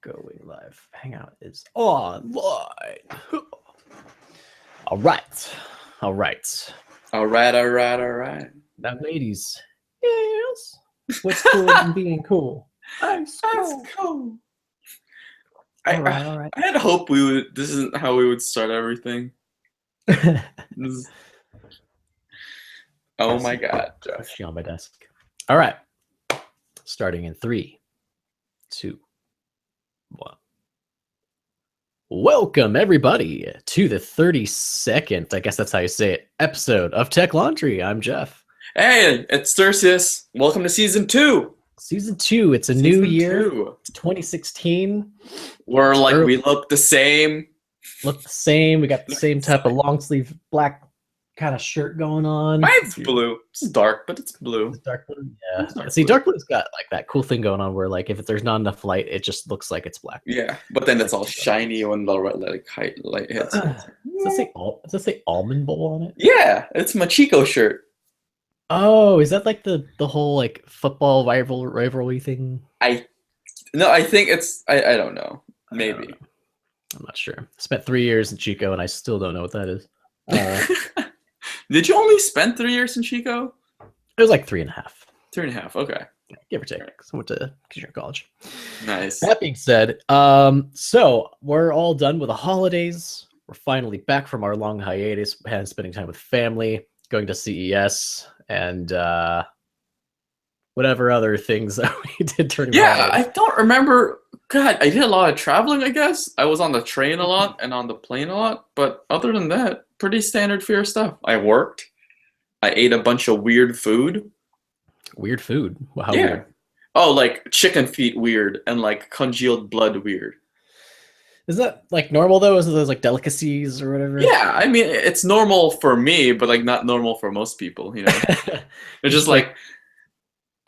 Going live. Hangout is online. All right. All right. All right. Now, ladies, yes. What's cool than being cool? That's cool. All right. I had hope this isn't how we would start everything. Oh my God, Jeff. She on my desk. All right. Starting in 3, 2, 1. Welcome, everybody, to the 32nd, I guess that's how you say it, episode of Tech Laundry. I'm Jeff. Hey, it's Thursius. Welcome to Season 2. Season 2, it's a new year. It's 2016. We're like, we look the same. Look the same. We got the same type of long sleeve black kind of shirt going on. Mine's blue. It's dark, but it's blue. It's dark blue? Yeah. See, dark blue's got like that cool thing going on where like if there's not enough light, it just looks like it's black. Yeah, but then it's all shiny when the light hits. Does it say Almond Bowl on it? Yeah, it's my Chico shirt. Oh, is that like the whole like football rivalry thing? I think it's I don't know. Maybe. I'm not sure. I spent 3 years in Chico and I still don't know what that is. Did you only spend 3 years in Chico? It was like 3.5. 3.5. Okay. Yeah, give or take. I went to junior college. Nice. That being said, so we're all done with the holidays. We're finally back from our long hiatus, and spending time with family, going to CES, and whatever other things that we did during. Yeah, I don't remember. God, I did a lot of traveling. I guess I was on the train a lot and on the plane a lot, but other than that, pretty standard fare stuff. I worked. I ate a bunch of weird food. Weird food? How yeah. weird? Oh, like chicken feet weird and like congealed blood weird. Is that like normal though? Is those like delicacies or whatever? Yeah, I mean it's normal for me, but like not normal for most people. You know, it's just like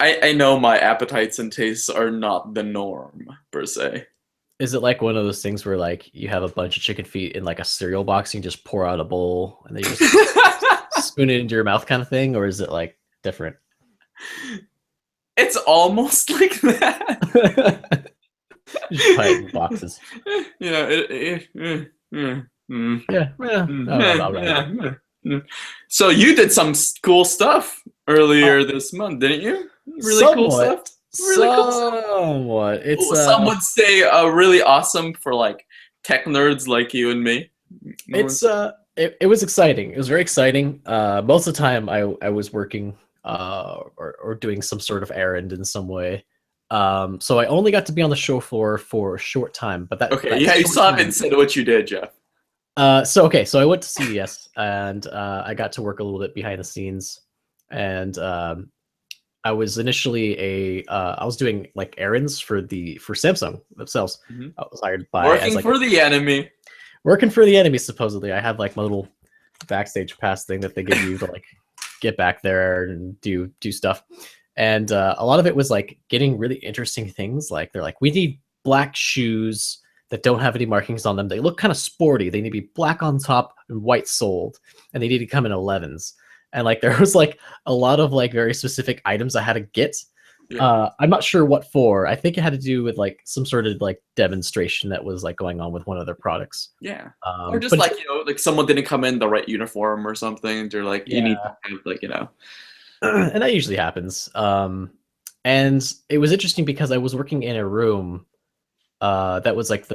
I know my appetites and tastes are not the norm per se. Is it like one of those things where like you have a bunch of chicken feet in like a cereal box and you just pour out a bowl and then you just spoon it into your mouth kind of thing, or is it like different? It's almost like that. Just put it in boxes. So you did some cool stuff earlier this month, didn't you? Really cool stuff. Somewhat. It's some would say really awesome for like tech nerds like you and me. It was exciting. It was very exciting. Most of the time I was working or doing some sort of errand in some way. So I only got to be on the show floor for a short time, but you still haven't said what you did, Jeff. So I went to CES and I got to work a little bit behind the scenes, and I was initially I was doing like errands for Samsung themselves. Mm-hmm. I was hired by working for the enemy. Working for the enemy, supposedly. I had like my little backstage pass thing that they give you to like get back there and do stuff. And a lot of it was like getting really interesting things. Like they're like, we need black shoes that don't have any markings on them. They look kind of sporty. They need to be black on top and white soled, and they need to come in 11s. And like there was like a lot of like very specific items I had to get. Yeah. I'm not sure what for. I think it had to do with like some sort of like demonstration that was like going on with one of their products. Yeah. Or just like, like someone didn't come in the right uniform or something. They're like, you need to have like, And that usually happens. And it was interesting because I was working in a room that was like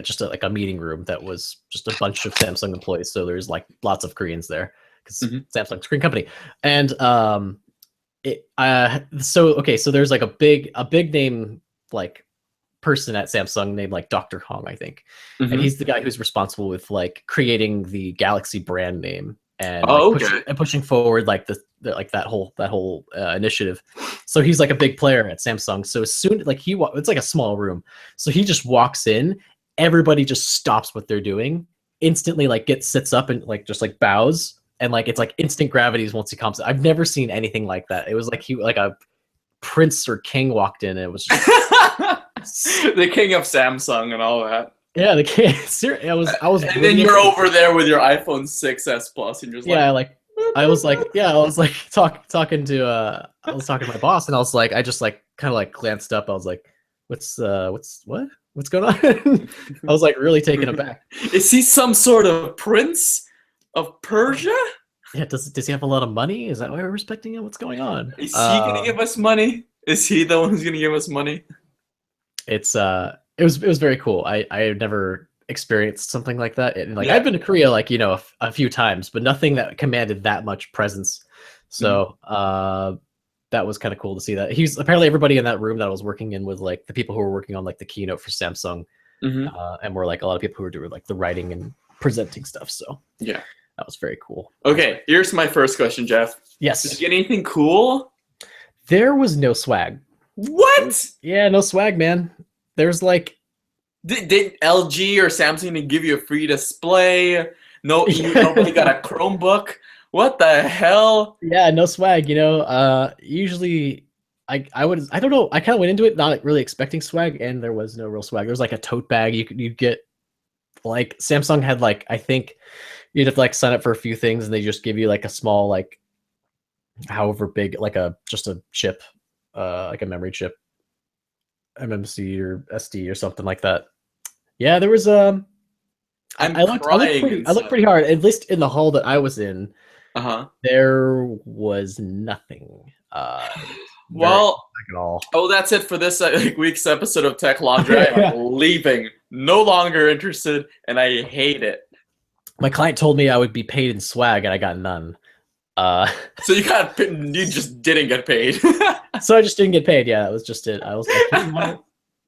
just a meeting room that was just a bunch of Samsung employees. So there's like lots of Koreans there because Samsung's a Korean company. And so there's like a big name like person at Samsung named like Dr. Hong, I think. And he's the guy who's responsible with like creating the Galaxy brand name and pushing forward like that whole initiative. So he's like a big player at Samsung. So as soon like it's like a small room. So he just walks in, everybody just stops what they're doing, instantly like sits up and like just like bows, and like it's like instant gravities once he comes. I've never seen anything like that. It was like like a prince or king walked in, and it was just the king of Samsung and all that. Yeah, the king. I was. And then you're over there with your iPhone 6s Plus, and you're just I was talking to my boss, and I was like, I just like kind of like glanced up. I was like, what's going on? I was like really taken aback. Is he some sort of prince of Persia? Yeah, does he have a lot of money? Is that why we're respecting him? What's going on? Is he gonna give us money? Is he the one who's gonna give us money? It was very cool. I had never experienced something like that. And like Yeah. I've been to Korea like, a few times, but nothing that commanded that much presence. So that was kind of cool to see that. He's apparently everybody in that room that I was working in was like the people who were working on like the keynote for Samsung. And were like a lot of people who were doing like the writing and presenting stuff. So yeah, that was very cool. Okay, here's my first question, Jeff. Yes. Did you get anything cool? There was no swag. What? Yeah, no swag, man. There's like Did LG or Samsung give you a free display? No, nobody got a Chromebook. What the hell? Yeah, no swag. Usually I don't know. I kind of went into it not really expecting swag, and there was no real swag. There was like a tote bag you'd get. Like Samsung had like I think you'd have to like sign up for a few things, and they just give you like a small like however big like just a chip, like a memory chip, MMC or SD or something like that. Yeah, there was I looked pretty hard. At least in the hall that I was in, there was nothing. Well, at all. Oh, that's it for this week's episode of Tech Laundry. I'm leaving. No longer interested, and I hate it. My client told me I would be paid in swag, and I got none. So you just didn't get paid. So I just didn't get paid. Yeah, that was just it. I was like,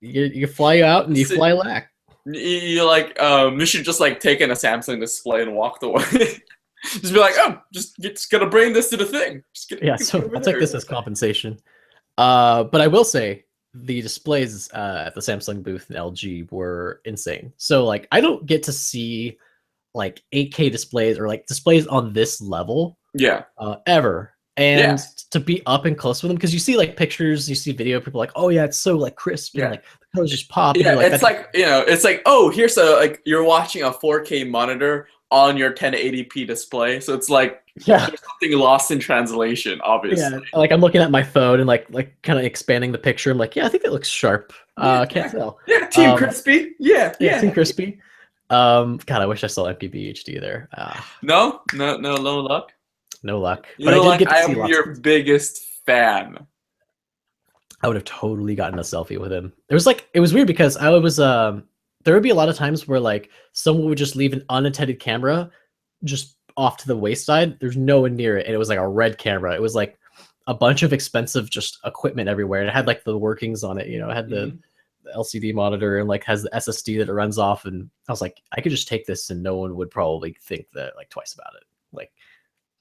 you fly out and you fly back. You like you should just like taken a Samsung display and walked away. Just be like, oh, just gonna bring this to the thing. So I'll take this as compensation. But I will say the displays at the Samsung booth and LG were insane. So like I don't get to see like 8K displays or like displays on this level. Yeah. Ever. And to be up and close with them, because you see like pictures, you see video, people are like, oh yeah, it's so like crisp, and like the colors just pop. Yeah, like, it's like it's like, oh, here's you're watching a 4K monitor on your 1080p display, so it's like there's something lost in translation, obviously. Yeah, like I'm looking at my phone and like kind of expanding the picture. I'm like, yeah, I think it looks sharp. Can't tell. Yeah, Team Crispy. Yeah, Team Crispy. God, I wish I saw MPB HD there. No luck. No luck. But I am your biggest fan. I would have totally gotten a selfie with him. It was weird because I was there would be a lot of times where like someone would just leave an unattended camera just off to the wayside. There's no one near it, and it was like a red camera. It was like a bunch of expensive just equipment everywhere, and it had like the workings on it. It had the LCD monitor and like has the SSD that it runs off. And I was like, I could just take this, and no one would probably think that like twice about it. Like,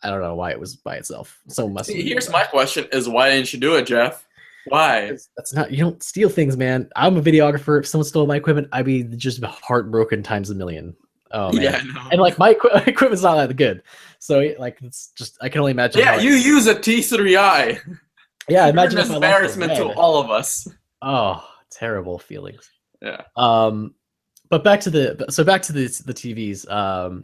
I don't know why it was by itself. Someone must. Here's my question: is why didn't you do it, Jeff? Why? That's not. You don't steal things, man. I'm a videographer. If someone stole my equipment, I'd be just heartbroken times a million. Oh man. Yeah, no. And like my equipment's not that good, so like it's just I can only imagine. Yeah, you use a T3i. Yeah, imagine an embarrassment to all of us. Oh, terrible feelings. Yeah. But back to the TVs,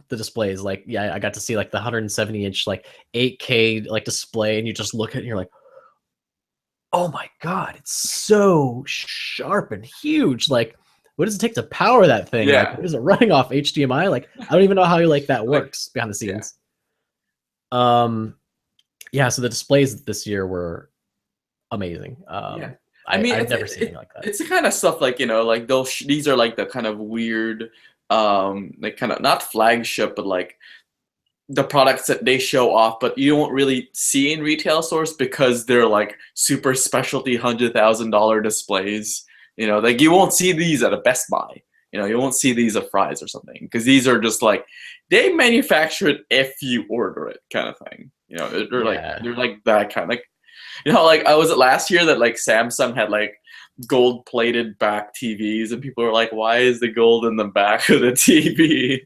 the displays. Like, yeah, I got to see like the 170-inch like 8K like display, and you just look at it and you're like, oh my god, it's so sharp and huge. Like, what does it take to power that thing? Yeah. Like, is it running off HDMI? Like, I don't even know how like that works behind the scenes. Yeah. So the displays this year were amazing. I mean, I've never seen anything like that. It's the kind of stuff like like these are like the kind of weird, like kind of not flagship, but like the products that they show off, but you don't really see in retail stores because they're like super specialty $100,000 displays. Like you won't see these at a Best Buy. You won't see these at Fry's or something because these are just like they manufacture it if you order it kind of thing. They're like that kind of like. Like was it last year that like Samsung had like gold-plated back TVs, and people were like, "Why is the gold in the back of the TV?"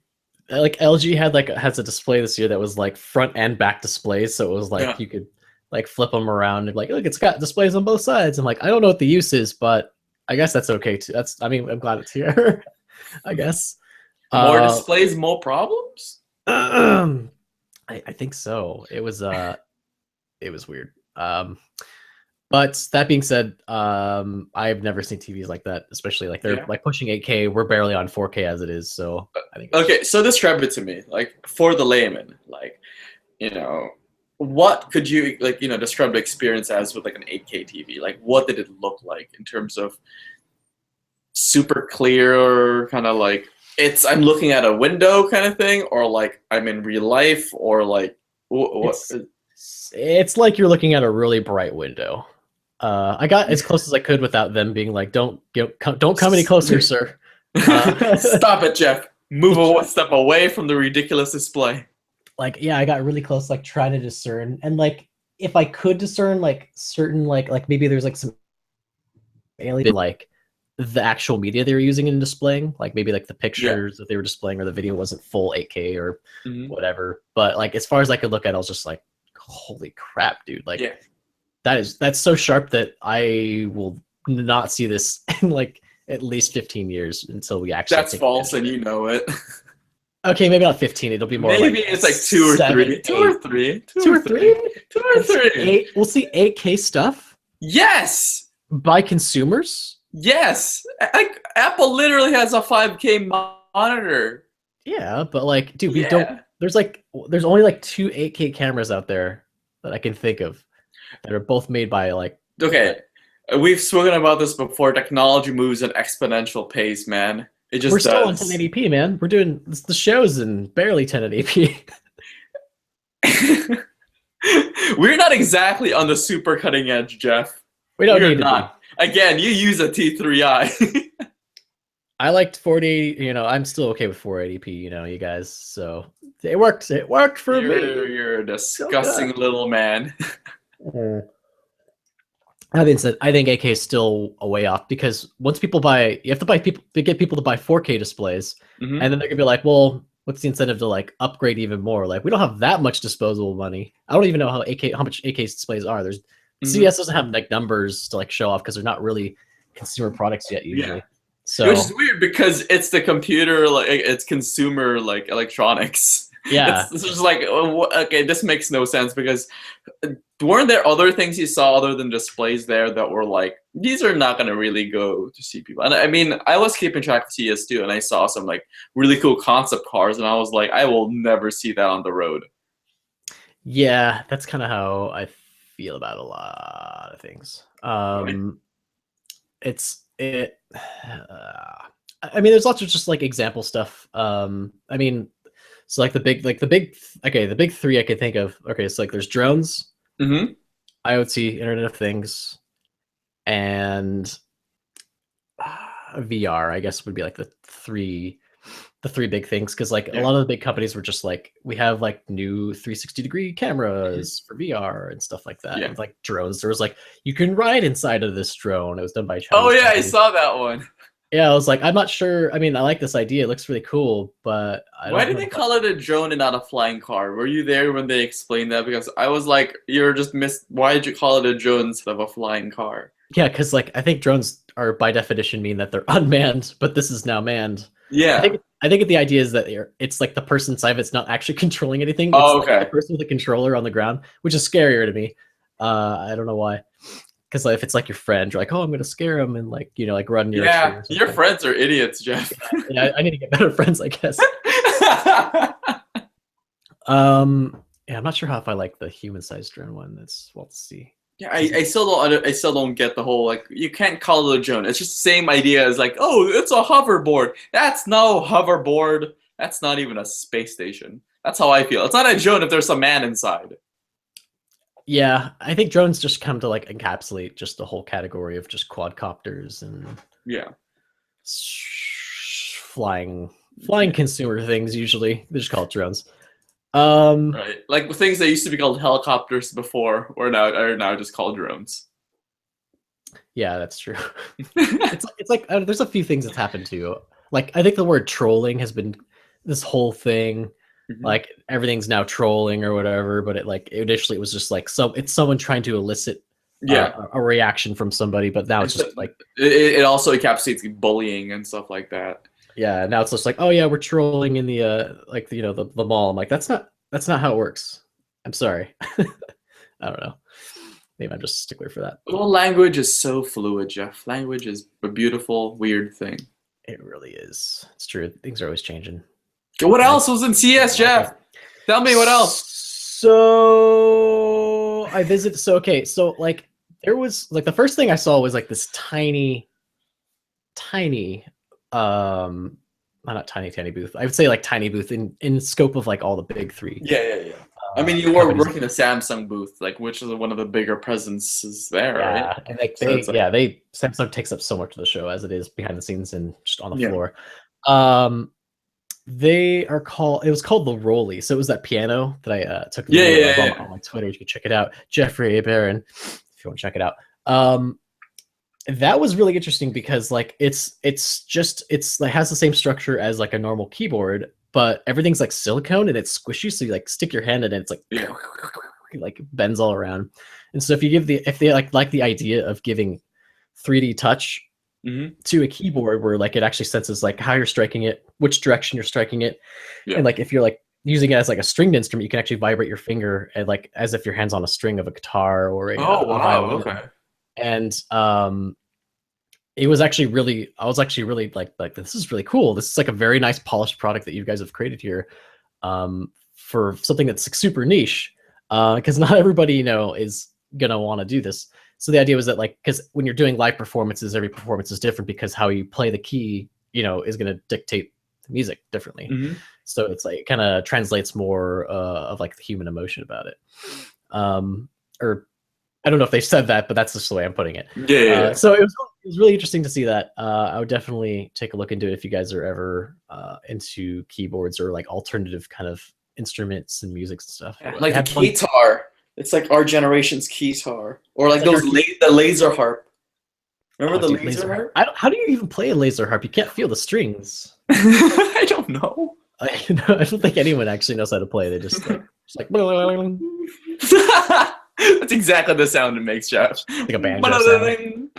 Like LG has a display this year that was like front and back displays, so it was like you could like flip them around and like, look, it's got displays on both sides. I'm like, I don't know what the use is, but I guess that's okay too. I'm glad it's here. I guess more displays, more problems. I think so. It was weird. But that being said, I've never seen TVs like that, especially like they're like pushing 8K. We're barely on 4K as it is, so I think. Okay, so describe it to me, like for the layman, like what could you describe the experience as with like an 8K TV? Like, what did it look like in terms of super clear, kind of like I'm looking at a window kind of thing, or like I'm in real life, or like what? It's like you're looking at a really bright window. I got as close as I could without them being like, "Don't come any closer, sir." Stop it, Jeff. Move a step away from the ridiculous display. Like, yeah, I got really close, like trying to discern, and like if I could discern like certain like maybe there's like some alien like the actual media they were using in displaying, like maybe like the pictures that they were displaying or the video wasn't full 8K or whatever. But like as far as I could look at, I was just like, holy crap, dude! Like that's so sharp that I will not see this in like at least 15 years until we actually. That's false, and you know it. Okay, maybe not 15. It'll be more. Maybe like it's like 2 or 3. 2 or 3. We'll see 8K stuff. Yes. By consumers. Yes, Apple literally has a 5K monitor. Yeah, but like, dude, we don't. There's only like 2 8K cameras out there that I can think of that are both made by like. Okay, we've spoken about this before. Technology moves at exponential pace, man. It just We're still on 1080p, man. We're doing the shows in barely 1080p. We're not exactly on the super cutting edge, Jeff. We don't need to be. Again, you use a T3i. I liked 480. I'm still okay with 480p. You guys. So it works. It worked for me. You're a disgusting little man. That being said, I think 8K is still a way off because once people buy, you have to get people to buy 4K displays, and then they're gonna be like, well, what's the incentive to like upgrade even more? Like, we don't have that much disposable money. I don't even know how much 8K displays are. There's CES doesn't have like numbers to like show off because they're not really consumer products yet usually. Yeah. So which is weird because it's the computer, like it's consumer like electronics. Yeah, it's just like, okay, this makes no sense because weren't there other things you saw other than displays there that were like, these are not going to really go to see people? And I mean, I was keeping track of CES too, and I saw some like really cool concept cars, and I was like, I will never see that on the road. Yeah, that's kind of how I feel about a lot of things. Right. I mean, there's lots of just like example stuff. I mean, so like the big three I could think of. Okay, so like there's drones, IoT, Internet of Things, and VR. I guess would be like the three big things, because like a lot of the big companies were just like, we have like new 360-degree cameras for VR and stuff like that. And like drones, there was like, you can ride inside of this drone. It was done by Chinese companies. I saw that one. Yeah, I was like, I'm not sure. I mean, I like this idea. It looks really cool, but why did they call it a drone and not a flying car? Were you there when they explained that? Because I was like, you're just why did you call it a drone instead of a flying car? Yeah, because like I think drones are by definition mean that they're unmanned, but this is now manned. Yeah. I think the idea is that it's like the person inside of it's not actually controlling anything. It's okay. Like the person with a controller on the ground, which is scarier to me. I don't know why. Because like, if it's like your friend, you're like, oh, I'm gonna scare him and like like run near. Yeah, your friends are idiots, Jeff. Yeah, I need to get better friends, I guess. Yeah, I'm not sure how if I like the human-sized drone one. We'll see. Yeah, I still don't get the whole like, you can't call it a drone. It's just the same idea as like, oh, it's a hoverboard. That's no hoverboard. That's not even a space station. That's how I feel. It's not a drone if there's a man inside. Yeah, I think drones just come to like encapsulate just the whole category of just quadcopters and flying consumer things. Usually they just call it drones. Right, like things that used to be called helicopters before are now just called drones. Yeah, that's true. it's like there's a few things that's happened too. Like I think the word trolling has been this whole thing. Like everything's now trolling or whatever, but initially it was just like, so it's someone trying to elicit a reaction from somebody, but now it's just like it also encapsulates bullying and stuff like that. Yeah, now it's just like, oh yeah, we're trolling in the the mall. I'm like, that's not how it works. I'm sorry. I don't know. maybe I'm just a stickler for that. Well, language is so fluid, Jeff. Language is a beautiful, weird thing. It really is. It's true. Things are always changing. What else was in CS, Jeff? Tell me what else. So I visited. So okay. So like there was like the first thing I saw was like this tiny, not tiny booth. I would say like tiny booth in scope of like all the big three. Yeah. I mean, you were working the Samsung booth, like which is one of the bigger presences there, right? And like Samsung takes up so much of the show as it is behind the scenes and just on the floor. It was called the Rolly. So it was that piano that I took on my Twitter. You can check it out. Jeffrey A. Barron, if you want to check it out. That was really interesting because like it has the same structure as like a normal keyboard, but everything's like silicone and it's squishy. So you like stick your hand in it, it's like like bends all around. And so if they like the idea of giving 3D touch to a keyboard where like it actually senses like how you're striking it, which direction you're striking it, and like if you're like using it as like a stringed instrument, you can actually vibrate your finger and like as if your hand's on a string of a guitar or a violin. Okay. And I was actually really like this is really cool. This is like a very nice polished product that you guys have created here for something that's like super niche because not everybody is gonna want to do this. So the idea was that like because when you're doing live performances, every performance is different because how you play the key is going to dictate the music differently. So it's like kind of translates more of like the human emotion about it. Or I don't know if they said that, but that's just the way I'm putting it. So it was really interesting to see that. I would definitely take a look into it if you guys are ever into keyboards or like alternative kind of instruments and music and stuff. Like the guitar. It's like our generation's keytar, or like those the laser harp. Remember the laser harp? How do you even play a laser harp? You can't feel the strings. I don't know. I don't think anyone actually knows how to play. They just like That's exactly the sound it makes, Jeff. Like a banjo sound.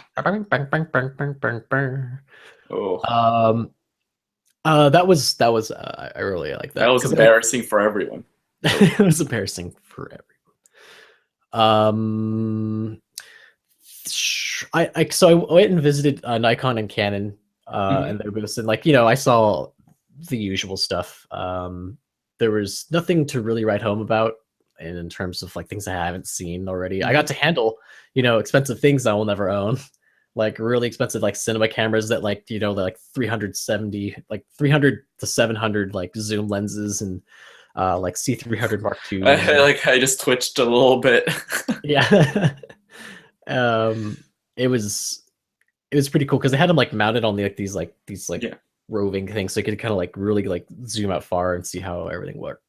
That was I really like that. That was embarrassing for everyone. It was embarrassing for everyone. So I went and visited Nikon and Canon and their booths, and like I saw the usual stuff. There was nothing to really write home about in terms of like things I haven't seen already. I got to handle expensive things I will never own, like really expensive like cinema cameras that like like 370 like 300 to 700 like zoom lenses and like C300 Mark II. I just twitched a little bit. Yeah. It was pretty cool because they had them like mounted on these roving things, so you could kind of like really like zoom out far and see how everything worked.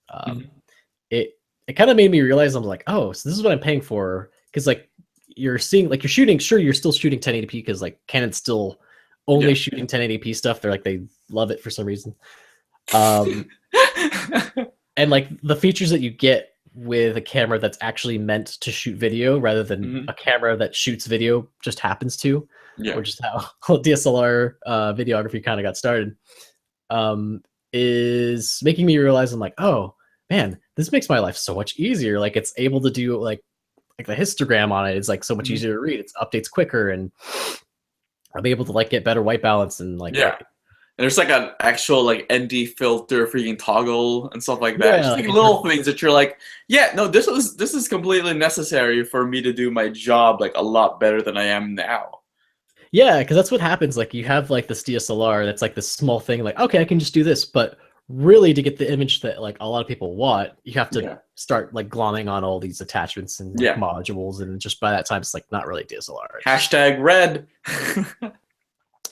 It kind of made me realize I'm like, oh, so this is what I'm paying for, because like you're shooting, sure, you're still shooting 1080p because like Canon's still only shooting 1080p stuff. They're like, they love it for some reason. And like the features that you get with a camera that's actually meant to shoot video rather than a camera that shoots video just happens to, which is how DSLR videography kind of got started, is making me realize I'm like, oh man, this makes my life so much easier. Like it's able to do like the histogram on it is like so much easier to read. It updates quicker, and I'll be able to like get better white balance and like and there's like an actual like ND filter for you can toggle and stuff like that. Just like little things that you're like, this is completely necessary for me to do my job like a lot better than I am now. Yeah, because that's what happens. Like you have like this DSLR that's like this small thing, like okay, I can just do this, but really to get the image that like a lot of people want, you have to start like glomming on all these attachments and like, modules, and just by that time it's like not really DSLR. Hashtag Red.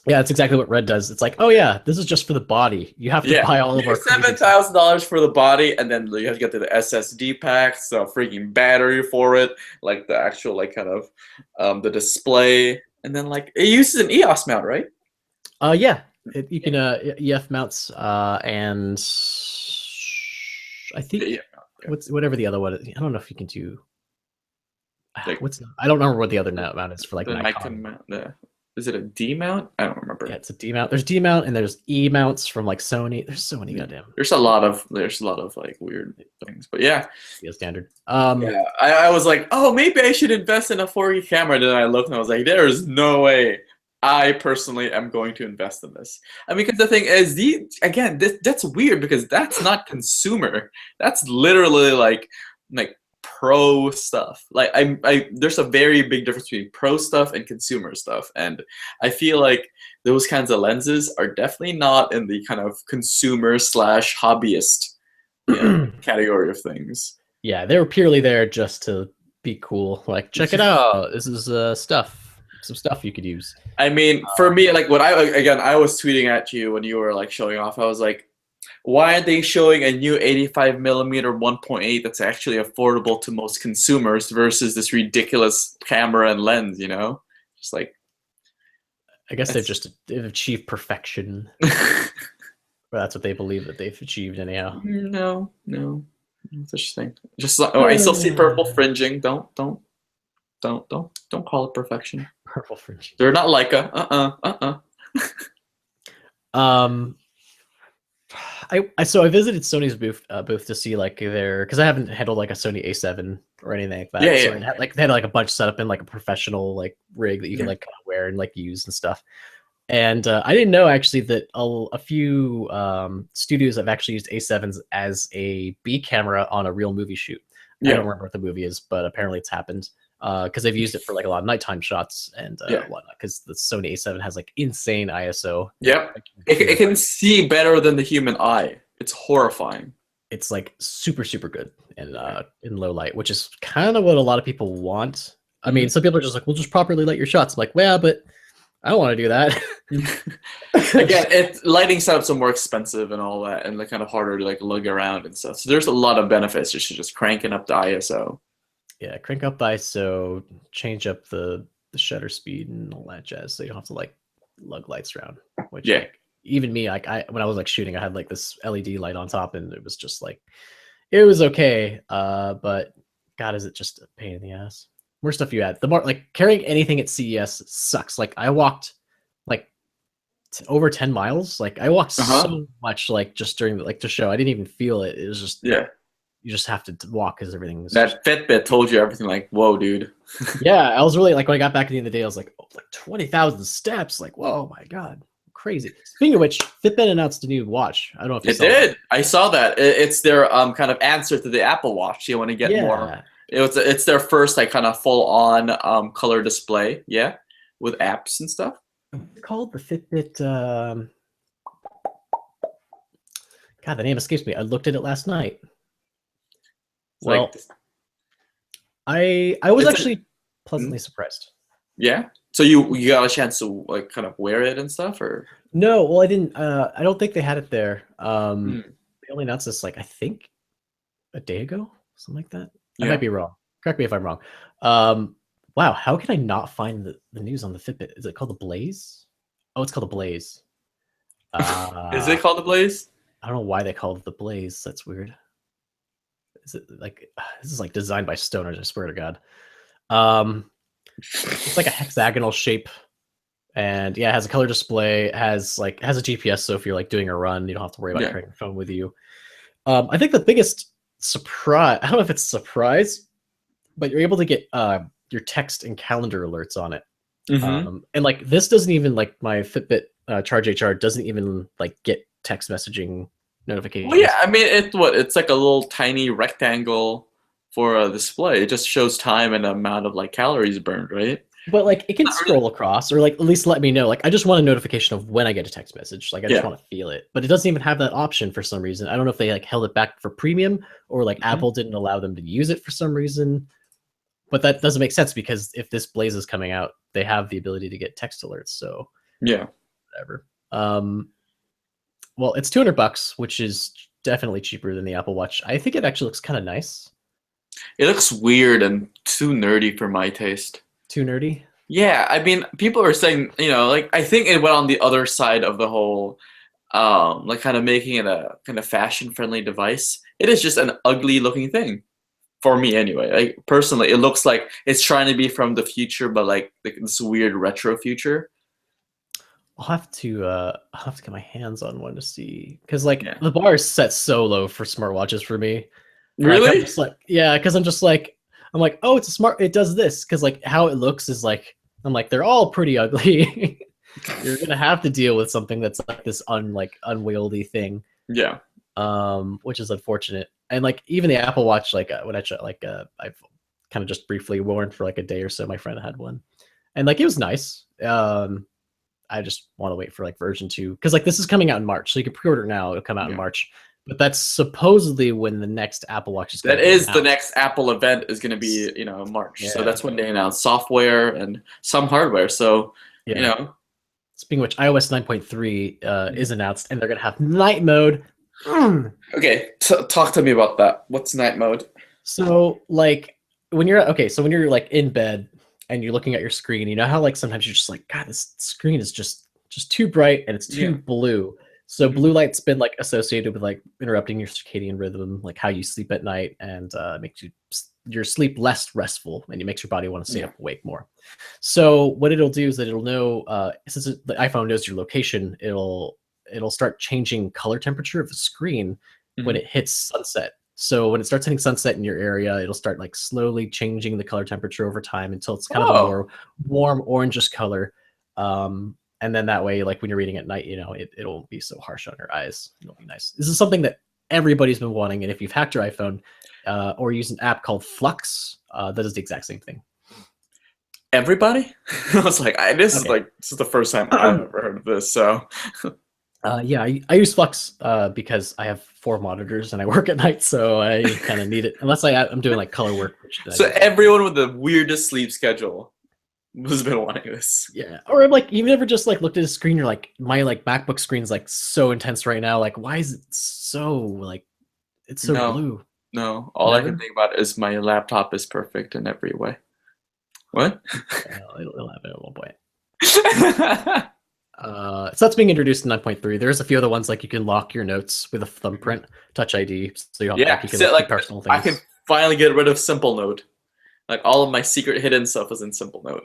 Yeah, that's exactly what Red does. It's like, oh yeah, this is just for the body. You have to buy all of our $7,000 for the body, and then you have to get the SSD packs, the freaking battery for it, like the actual like kind of the display, and then like it uses an EOS mount, right? You can EF mounts and I think whatever the other one is. I don't know if you can do. I don't remember what the other mount is for like the Nikon mount. Is it a D mount? I don't remember. Yeah, it's a D mount. There's D mount and there's E mounts from like Sony. There's so many goddamn. There's a lot of like weird things, but yeah. Standard. Yeah, I was like, oh, maybe I should invest in a 4K camera. Then I looked and I was like, there is no way I personally am going to invest in this. I mean, because the thing is, that's weird because that's not consumer. That's literally like pro stuff. Like there's a very big difference between pro stuff and consumer stuff, and I feel like those kinds of lenses are definitely not in the kind of consumer slash hobbyist category of things. Yeah, they were purely there just to be cool. Like, check it out. This is some stuff you could use. I mean, for me, like I was tweeting at you when you were like showing off. I was like, why are they showing a new 85 millimeter 1.8 that's actually affordable to most consumers versus this ridiculous camera and lens? You know, just like. I guess they've achieved perfection. Or that's what they believe that they've achieved anyhow. No, such thing. Just like, I still see purple fringing. Don't call it perfection. Purple fringing. They're not Leica. So I visited Sony's booth to see like because I haven't handled like a Sony A7 or anything like that. Yeah, so they had like a bunch set up in like a professional like rig that you can like kind of wear and like use and stuff. And I didn't know actually that a few studios have actually used A7s as a B camera on a real movie shoot. I don't remember what the movie is, but apparently it's happened because they've used it for like a lot of nighttime shots and whatnot. Because the Sony A7 has like insane ISO. Yep, it can see better than the human eye. It's horrifying. It's like super good and in low light, which is kind of what a lot of people want. I mean, some people are just like, "Well, just properly light your shots." I'm like, well, but I don't want to do that. Again, lighting setups are more expensive and all that, and they're kind of harder to like lug around and stuff. So there's a lot of benefits just cranking up the ISO. Yeah, crank up the ISO, change up the shutter speed and all that jazz, so you don't have to like lug lights around. Which like, even me, like when I was like shooting, I had like this LED light on top, and it was just like it was okay. But God, is it just a pain in the ass? More stuff you add. The more like carrying anything at CES sucks. Like I walked like over 10 miles. Like I walked so much like just during the show. I didn't even feel it. It was just you just have to walk because everything was that Fitbit told you everything. Like, whoa, dude. Yeah, I was really like when I got back at the end of the day, I was like, oh, like 20,000 steps. Like, whoa, my God, crazy. Speaking of which, Fitbit announced a new watch. I don't know if you saw it. I saw that. It's their kind of answer to the Apple Watch. You want to get more. It's their first like kind of full on color display, with apps and stuff. It's called the Fitbit. God, the name escapes me. I looked at it last night. Well, I was actually pleasantly surprised. Yeah. So you got a chance to like kind of wear it and stuff, or no? Well, I didn't. I don't think they had it there. They only announced this like I think a day ago, something like that. I might be wrong. Correct me if I'm wrong. Wow, how can I not find the news on the Fitbit? Is it called the Blaze? Oh, it's called the Blaze. Is it called the Blaze? I don't know why they called it the Blaze. That's weird. Is it like this is like designed by stoners? I swear to God. It's like a hexagonal shape, and it has a color display. It has a GPS, so if you're like doing a run, you don't have to worry about carrying your phone with you. I think the biggest surprise, I don't know if it's a surprise, but you're able to get your text and calendar alerts on it. And like this doesn't even like my Fitbit Charge HR doesn't even like get text messaging notifications. Well, yeah, I mean it's like a little tiny rectangle for a display. It just shows time and the amount of like calories burned, right? But like it can scroll across, or like at least let me know. Like I just want a notification of when I get a text message. Like I just want to feel it. But it doesn't even have that option for some reason. I don't know if they like held it back for premium, or like Apple didn't allow them to use it for some reason. But that doesn't make sense because if this Blaze is coming out, they have the ability to get text alerts. So whatever. Well, it's $200, which is definitely cheaper than the Apple Watch. I think it actually looks kind of nice. It looks weird and too nerdy for my taste. Too nerdy? Yeah, I mean, people are saying, like I think it went on the other side of the whole, like kind of making it a kind of fashion-friendly device. It is just an ugly-looking thing, for me anyway. Like personally, it looks like it's trying to be from the future, but like this weird retro future. I'll have to get my hands on one to see, because like Yeah. the bar is set so low for smartwatches for me. Like I'm Really? just like, yeah, because I'm like, oh, it's a smart, it does this, because like how it looks is like, I'm like, they're all pretty ugly. You're gonna have to deal with something that's like this unwieldy thing, Yeah. which is unfortunate. And like even the Apple Watch, like when I tried, like I've kind of just briefly worn for like a day or so. My friend had one, and like it was nice. I just want to wait for like version 2, because like this is coming out in March, so you can pre-order now. It'll come out in Yeah. March, but that's supposedly when the next Apple Watch is going That to be is the announced. next Apple event is going to be, March. So Yeah, that's when they announce software and some hardware. So, you yeah. know, Speaking of which, iOS 9.3 is announced, and they're going to have night mode. okay, talk to me about that. What's night mode? So like so when you're like in bed and you're looking at your screen, you know how like sometimes you're just like, God, this screen is just too bright and it's too Yeah. blue. So Mhm. blue light's been like associated with like interrupting your circadian rhythm, like how you sleep at night, and makes your sleep less restful, and it makes your body want to stay Yeah. up awake more. So what it'll do is that it'll know, since the iPhone knows your location, it'll start changing color temperature of the screen when Mhm. it hits sunset. So when it starts hitting sunset in your area, it'll start like slowly changing the color temperature over time until it's kind of a Oh, more warm orangish color. And then that way, like when you're reading at night, it won't be so harsh on your eyes. It'll be nice. This is something that everybody's been wanting, and if you've hacked your iPhone or use an app called Flux, that is the exact same thing. everybody? I was like, this Okay. is the first time I've ever heard of this. So, Yeah, I use Flux because I have 4 monitors and I work at night, so I kind of need it. Unless I'm doing like color work, which I so don't. everyone with the weirdest sleep schedule has been wanting this. Yeah, or like you've never just like looked at a screen. You're like, my like MacBook screen's like so intense right now. Like, why is it so like it's so No, blue? no. All I can Never. think about is my laptop is perfect in every way. What? It'll happen at one point. So that's being introduced in 9.3. There's a few other ones, like you can lock your notes with a thumbprint, Touch ID, so you don't Yeah, like you can so like, keep like personal I can things. finally get rid of Simple Note. Like all of my secret hidden stuff is in Simple Note.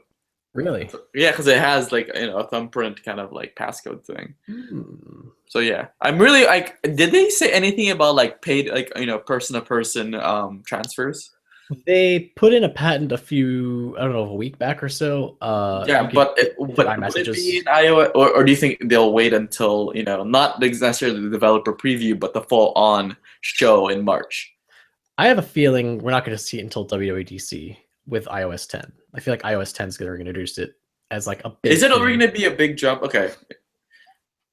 Really? Yeah, because it has like a thumbprint kind of like passcode thing. Hmm. So yeah, I'm really like. Did they say anything about like paid like person to person transfers? They put in a patent I don't know, a week back or so. You Yeah, could but put would it be iMessages. in iOS, or do you think they'll wait until not necessarily the developer preview, but the full on show in March? I have a feeling we're not going to see it until WWDC with iOS 10. I feel like iOS 10 is going to introduce it as like a Is big it already thing. going to be a big jump? Okay,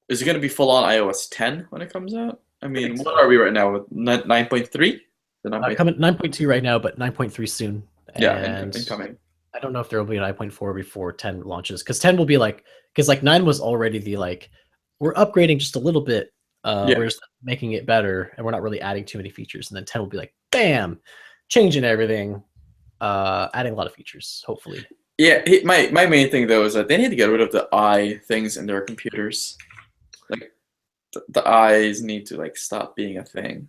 is it going to be full on iOS 10 when it comes out? I mean, So. what are we right now with 9.3? The 9.3? Coming 9.2 right now, but 9.3 soon. Yeah, And incoming. I don't know if there will be an 9.4 before 10 launches, because 10 will be like, because like 9 was already the like, we're upgrading just a little bit. Yeah. We're just making it better, and we're not really adding too many features. And then 10 will be like, bam, changing everything, adding a lot of features, hopefully. Yeah, my main thing though is that they need to get rid of the eye things in their computers. Like the eyes need to like stop being a thing.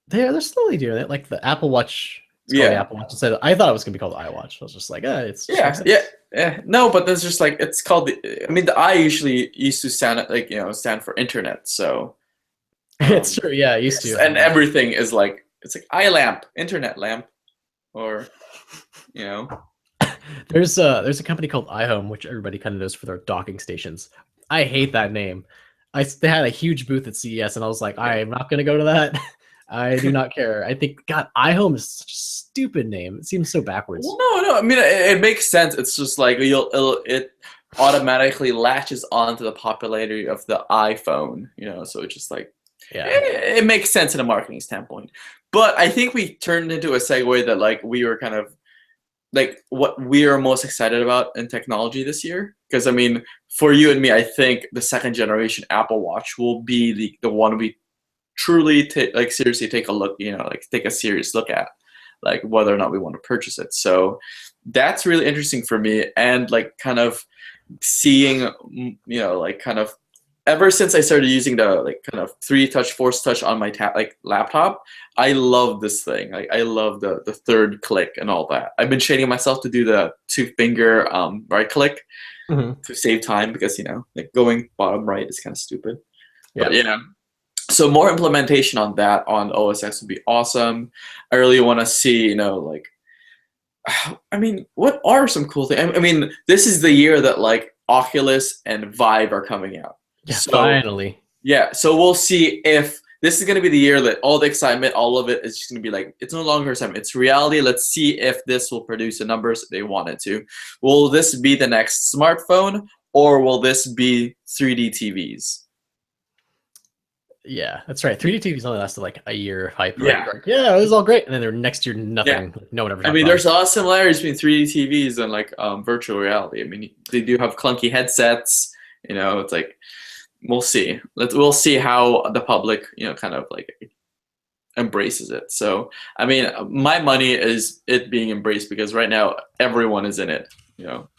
They're slowly doing it. Like the Apple Watch, it's called the Yeah, Apple Watch. Instead, I thought it was gonna be called the iWatch. I was just like, it's just yeah, makes yeah, sense. yeah. No, but there's just like it's called the. I mean, the eye usually used to stand like stand for internet. So It's true. Yeah, I used yes, to. and everything is like it's like eye lamp, internet lamp, or you know. There's a company called iHome, which everybody kind of knows for their docking stations. I hate that name. They had a huge booth at CES, and I was like, I'm not gonna go to that. I do not care. I think God, iHome is such a stupid name. It seems so Well, backwards. no. I mean, it makes sense. It's just like it automatically latches onto the popularity of the iPhone. So it's just like Yeah. it makes sense in a marketing standpoint. But I think we turned into a segue that like we were kind of like what we are most excited about in technology this year. Because I mean, for you and me, I think the second generation Apple Watch will be the one we truly seriously take a look, like take a serious look at, like whether or not we want to purchase it. So that's really interesting for me, and like kind of seeing, like kind of ever since I started using the like kind of 3-touch, force touch on my laptop, I love this thing. Like I love the third click and all that. I've been training myself to do the 2-finger right click, to save time because like going bottom right is kind of stupid. Yeah. But so more implementation on that on OS X would be awesome. I really want to see like I mean, what are some cool things? I mean, this is the year that like Oculus and Vive are coming out. Yeah, so, finally. Yeah, so we'll see if this is going to be the year that all the excitement, all of it is just going to be like, it's no longer excitement, it's reality. Let's see if this will produce the numbers they want it to. Will this be the next smartphone, or will this be 3D TVs? Yeah, that's right. 3D TVs only lasted like a year of hype. Yeah. Right? Yeah, it was all great. And then next year, nothing. Yeah. No one ever I mean, there's a lot of similarities between 3D TVs and like virtual reality. I mean, they do have clunky headsets. It's like, we'll see. We'll see how the public, kind of like embraces it. So, I mean, my money is it being embraced because right now everyone is in it.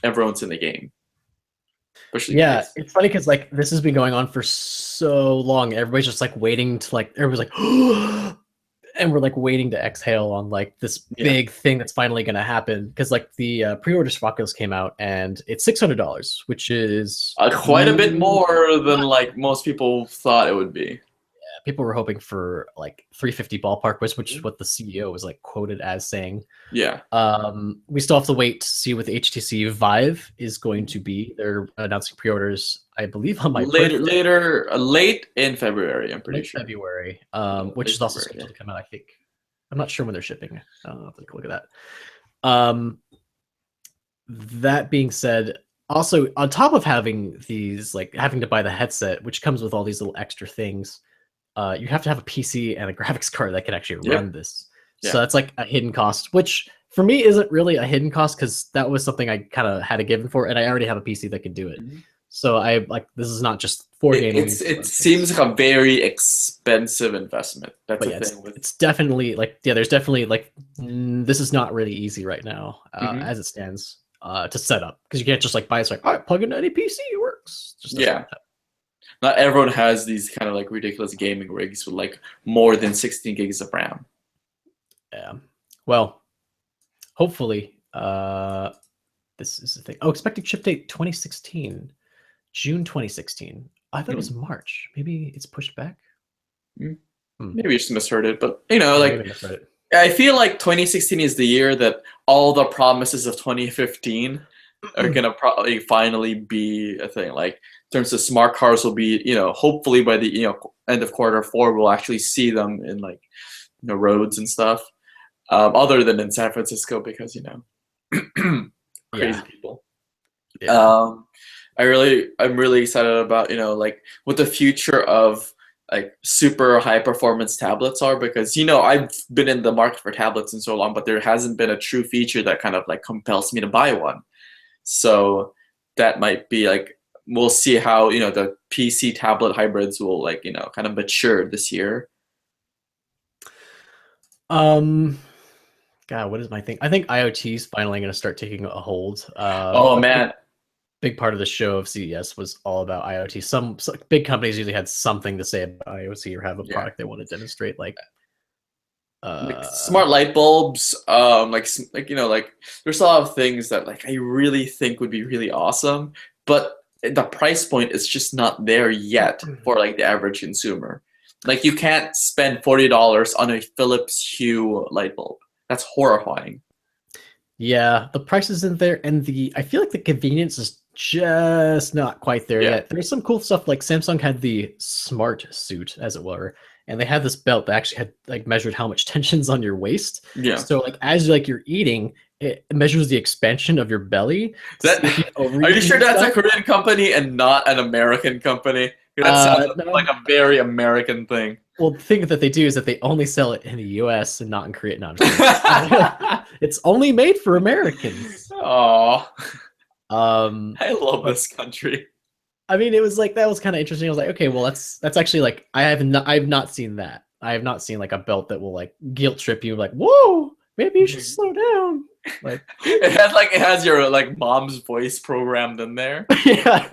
Everyone's in the game. Yeah, it's funny because like this has been going on for so long. Everybody's just like waiting to like everybody's like, and we're like waiting to exhale on like this big thing that's finally going to happen because like the pre-orders for Oculus came out and it's $600, which is quite a bit more than like most people thought it would be. People were hoping for like 350 ballpark, which is what the CEO was like quoted as saying. Yeah. We still have to wait to see what the HTC Vive is going to be. They're announcing pre-orders, I believe, on my late in February. I'm pretty sure February, which is also scheduled to come out. I think I'm not sure when they're shipping. I'll have to take a look at that. That being said, also on top of having these, like having to buy the headset, which comes with all these little extra things. You have to have a PC and a graphics card that can actually run this. So that's like a hidden cost, which for me isn't really a hidden cost because that was something I kind of had a given for, and I already have a PC that could do it. So I like this is not just for gaming. It seems like a very expensive investment. That's the thing. It's definitely like there's definitely like this is not really easy right now as it stands to set up because you can't just like buy it like all right, plug into any PC, it works. Not everyone has these kind of like ridiculous gaming rigs with like more than 16 gigs of RAM. Yeah. Well, hopefully, this is the thing. Oh, expected ship date 2016, June 2016. I thought it was March. Maybe it's pushed back. Maybe you just misheard it, but like I feel like 2016 is the year that all the promises of 2015 are gonna probably finally be a thing. Like in terms of smart cars will be, hopefully by the end of Q4 we'll actually see them in like roads and stuff. Other than in San Francisco because crazy people. I'm really excited about like what the future of like super high performance tablets are because I've been in the market for tablets in so long, but there hasn't been a true feature that kind of like compels me to buy one. So that might be like we'll see how the PC tablet hybrids will like kind of mature this year. God, what is my thing? I think IoT is finally going to start taking a hold. Oh man, big part of the show of CES was all about IoT. Some big companies usually had something to say about IoT or have a product they want to demonstrate, like smart light bulbs. Like there's a lot of things that like I really think would be really awesome, but the price point is just not there yet for like the average consumer. Like you can't spend $40 on a Philips Hue light bulb. That's horrifying. Yeah, the price isn't there, and I feel like the convenience is just not quite there yet. There's some cool stuff like Samsung had the Smart Suit, as it were, and they had this belt that actually had like measured how much tension's on your waist. Yeah. So like as you're eating, it measures the expansion of your belly. Are you sure that's a Korean company and not an American company? That sounds like a very American thing. Well, the thing that they do is that they only sell it in the U.S. and not in Korea. No, it's only made for Americans. Oh, I love this country. I mean, it was like that was kind of interesting. I was like, okay, well, that's actually like I've not seen that. I have not seen like a belt that will like guilt trip you. Like, whoa, maybe you should slow down. Like it has your like mom's voice programmed in there. Yeah.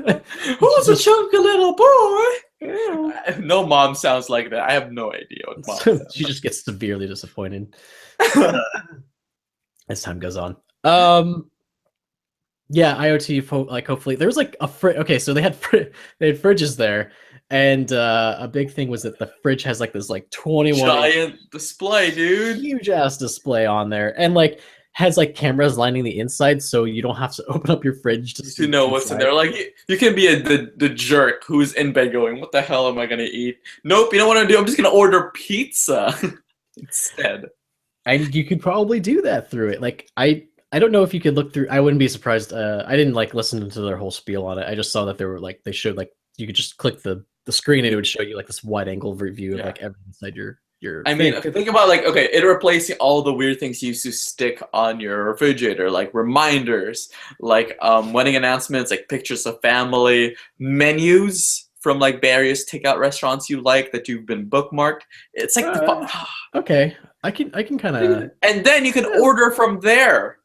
Who's a chunky little boy? Yeah. No mom sounds like that. I have no idea what mom sounds she just gets severely disappointed as time goes on. Yeah, IoT. Like hopefully there was like a okay, so they had fridges there, and a big thing was that the fridge has like this like 21-inch Giant display, dude. huge ass display on there, and like has like cameras lining the inside, so you don't have to open up your fridge to see To know what's what's in inside. there. Like you can be the jerk who's in bed going, "What the hell am I gonna eat?" Nope, you know what I'm gonna do? I'm just gonna order pizza instead. And you could probably do that through it. Like I don't know if you could look through. I wouldn't be surprised. I didn't like listen to their whole spiel on it. I just saw that they were like they showed like you could just click the screen and it would show you like this wide angle view of Yeah. like everything inside your I mean, thing. okay, think about like, okay, it replacing all the weird things you used to stick on your refrigerator, like reminders, like wedding announcements, like pictures of family, menus from like various takeout restaurants you like that you've been bookmarked. It's like Okay, I can kind of and then you can order from there.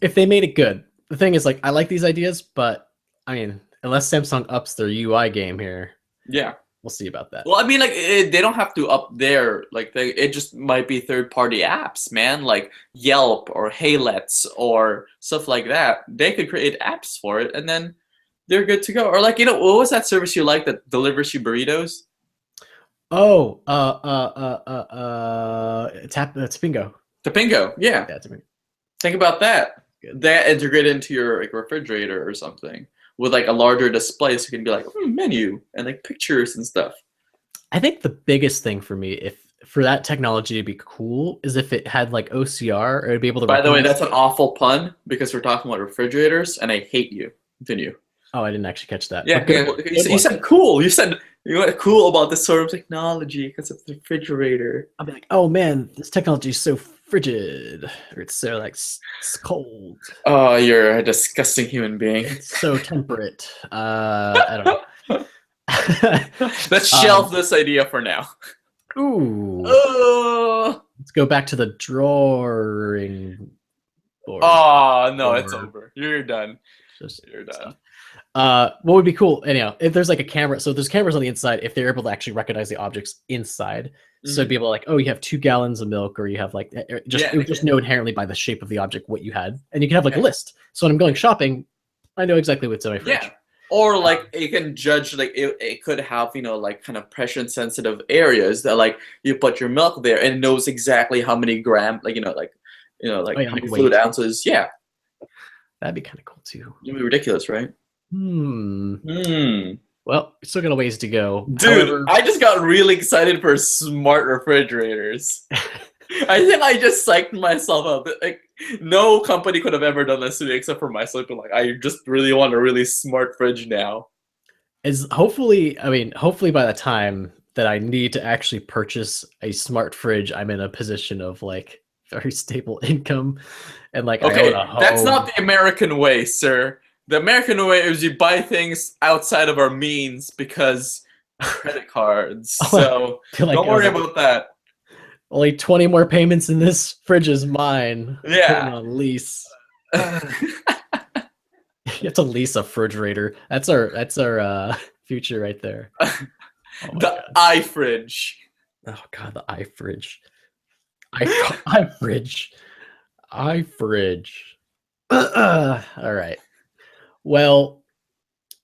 if they made it good. The thing is like I like these ideas, but I mean unless Samsung ups their UI game here, Yeah. we'll see about that. Well, I mean, like they don't have to up there. Like it just might be third-party apps, man. Like Yelp or Haylets or stuff like that. They could create apps for it, and then they're good to go. Or like, what was that service you like that delivers you burritos? Oh, Tapingo. Topingo, yeah. Yeah, Tapingo. Think about that. Good. That integrated into your like refrigerator or something with like a larger display, so you can be like menu and like pictures and stuff. I think the biggest thing for me, if for that technology to be cool, is if it had like OCR or it'd be able to. By the way, recognize- that's an awful pun because we're talking about refrigerators, and I hate you. Continue. Oh, I didn't actually catch that. Yeah, But good yeah, one, you good one. said cool. You said you went cool about this sort of technology because of the refrigerator. I'll be like, oh man, this technology is so frigid, or it's so like it's cold, Oh, you're a disgusting human being. it's so temperate. I don't know. Let's shelve this idea for now. Ooh, Oh, let's go back to the drawing board. oh no, it's Or- over. You're done. Just You're done. what would be cool anyhow if there's like a camera, so there's cameras on the inside if they're able to actually recognize the objects inside, so it'd be able to like, oh, you have 2 gallons of milk, or you have like just Yeah. it would just know inherently by the shape of the object what you had, and you can have like a list, so when I'm going shopping I know exactly what's in my fridge. Yeah. Or like you can judge like it could have like kind of pressure sensitive areas that like you put your milk there and it knows exactly how many gram like Oh, yeah, how like many weight. fluid ounces. Yeah, That'd be kind of cool too. it'd be ridiculous, right? Hmm. Hmm. Well, we still got a ways to go. Dude, However, I just got really excited for smart refrigerators. I think I just psyched myself up. Like no company could have ever done this to me except for myself. But like, I just really want a really smart fridge now. hopefully by the time that I need to actually purchase a smart fridge, I'm in a position of like very stable income, and like Okay, I own a that's home. not the American way, sir. The American way is you buy things outside of our means because credit cards. So I feel like don't I was worry like, about that. only 20 more payments and this fridge is mine. Yeah. Putting on lease. You have to lease a refrigerator. That's our future right there. Oh my The God. iFridge. Oh god, the iFridge. iFridge. iFridge. All right. Well,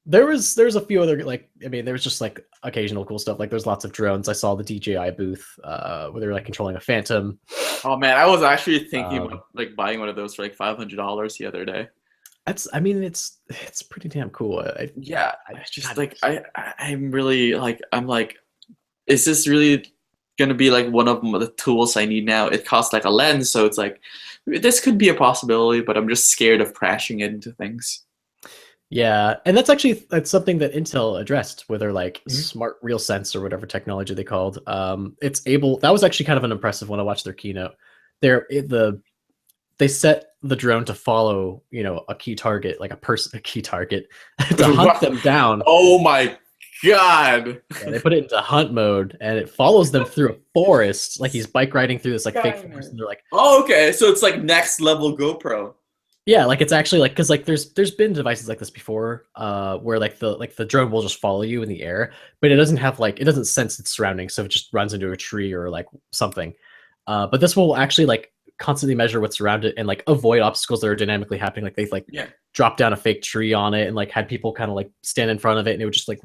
there's a few other there was just like occasional cool stuff. Like there's lots of drones. I saw the DJI booth where they were like controlling a Phantom. Oh man, I was actually thinking Um, about like buying one of those for like $500 the other day. It's pretty damn cool. Yeah, I- it's just God. like I'm really like I'm like, is this really gonna be like one of the tools I need now? It costs like a lens, so it's like this could be a possibility, but I'm just scared of crashing into things. Yeah, and that's something that Intel addressed with their like Mhm. smart real sense or whatever technology they called. It's able. That was actually kind of an impressive when I watched their keynote. They set the drone to follow, a key target, like a key target, to hunt them down. Oh my god! Yeah, they put it into hunt mode, and it follows them through a forest, like he's bike riding through this like fake forest, and they're like, Oh, okay, so it's like next level GoPro. yeah, like it's actually like because like there's been devices like this before, where like the drone will just follow you in the air, but it doesn't sense its surroundings, so it just runs into a tree or like something. But this will actually like constantly measure what's around it and like avoid obstacles that are dynamically happening. Like they like Yeah. dropped down a fake tree on it and like had people kind of like stand in front of it and it would just like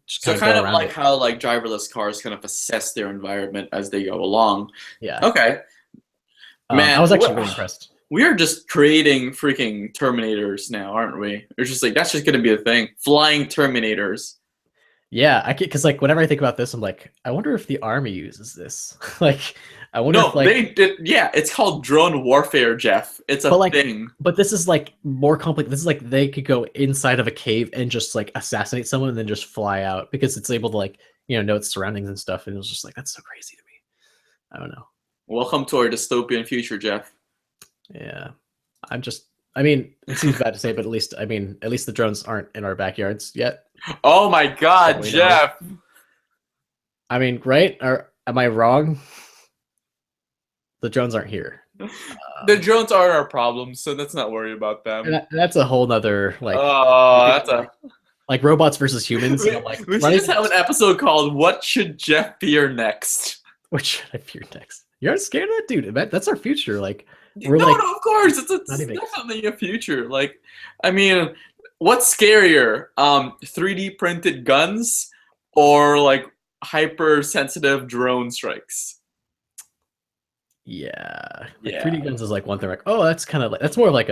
just So kind kind go of around like it. how like driverless cars kind of assess their environment as they go along. Yeah. Okay. Man, I was actually really impressed. We are just creating freaking Terminators now, aren't we? It's just like that's just gonna be a thing. Flying Terminators. Yeah, I get because like whenever I think about this, I'm like, I wonder if the army uses this. Like, I wonder if like they did. Yeah, it's called drone warfare, Jeff. It's a thing. But this is like more complex. This is like they could go inside of a cave and just like assassinate someone and then just fly out because it's able to like know its surroundings and stuff. And it was just like that's so crazy to me. I don't know. Welcome to our dystopian future, Jeff. Yeah, I mean, it seems bad to say, but at least the drones aren't in our backyards yet. Oh my God, Jeff! Know. I mean, right? Or am I wrong? The drones aren't here. The drones are our problem, so let's not worry about them. That's a whole nother like. Oh, that's a like robots versus humans. We should just have an episode called "What Should Jeff Fear Next?" What should I fear next? You aren't scared of that, dude? That's our future. Like, no, of course, it's definitely a future. Like, I mean, what's scarier, 3D printed guns or like hypersensitive drone strikes? Yeah, like 3D guns is like one thing. Like, oh, that's kind of like that's more like